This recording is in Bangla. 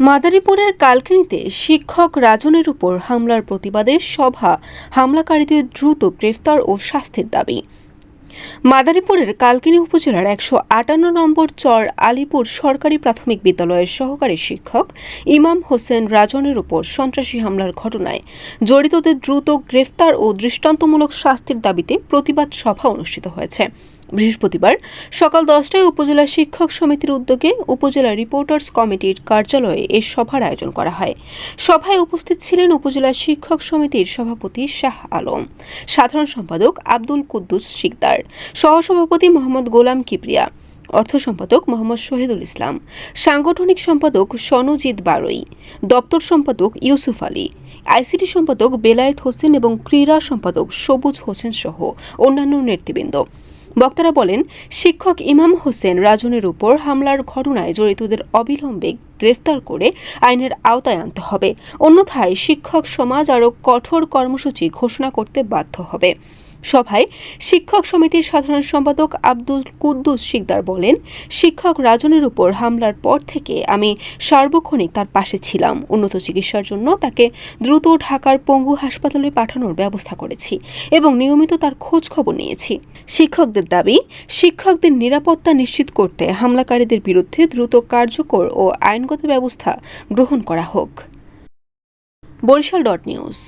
মাদারীপুরের কালকিনিতে শিক্ষক রাজনের উপর হামলার প্রতিবাদে সভা, হামলাকারীদের দ্রুত গ্রেফতার ও শাস্তির দাবি। মাদারীপুরের কালকিনি উপজেলার ১৫৮ নম্বর চর আলীপুর সরকারি প্রাথমিক বিদ্যালয়ের সহকারী শিক্ষক ইমাম হোসেন রাজনের উপর সন্ত্রাসী হামলার ঘটনায় জড়িতদের দ্রুত গ্রেফতার ও দৃষ্টান্তমূলক শাস্তির দাবিতে প্রতিবাদ সভা অনুষ্ঠিত হয়েছে। বৃহস্পতিবার সকাল 10টায় উপজেলা শিক্ষক সমিতির উদ্যোগে উপজেলা রিপোর্টার্স কমিটির কার্যালয়ে এ সভার আয়োজন করা হয়। সভায় উপস্থিত ছিলেন উপজেলা শিক্ষক সমিতির সভাপতি শাহ আলম, সাধারণ সম্পাদক আব্দুল কুদ্দুস শিকদার, সহসভাপতি মোহাম্মদ গোলাম কিবরিয়া, অর্থ সম্পাদক মোহাম্মদ শহীদুল ইসলাম, সাংগঠনিক সম্পাদক সনজিৎ বারই, দপ্তর সম্পাদক ইউসুফ আলী, আইসিটি সম্পাদক বেলায়েত হোসেন এবং ক্রীড়া সম্পাদক সবুজ হোসেন সহ অন্যান্য নেতৃবৃন্দ। বক্তারা বলেন, শিক্ষক ইমাম হোসেন রাজনের উপর হামলার ঘটনায় জড়িতদের অবিলম্বে গ্রেফতার করে আইনের আওতায় আনতে হবে, অন্যথায় শিক্ষক সমাজ আরও কঠোর কর্মসূচি ঘোষণা করতে বাধ্য হবে। সভায় শিক্ষক সমিতির সাধারণ সম্পাদক আব্দুল কুদ্দুস শিকদার বলেন, শিক্ষক রাজনের উপর হামলার পর থেকে আমি সার্বক্ষণিক তার পাশে ছিলাম। উন্নত চিকিৎসার জন্য তাকে দ্রুত ঢাকার পঙ্গু হাসপাতালে পাঠানোর ব্যবস্থা করেছি এবং নিয়মিত তার খোঁজ খবর নিয়েছি। শিক্ষকদের দাবি, শিক্ষকদের নিরাপত্তা নিশ্চিত করতে হামলাকারীদের বিরুদ্ধে দ্রুত কার্যকর ও আইনগত ব্যবস্থা গ্রহণ করা হোক। বরিশাল.নিউজ।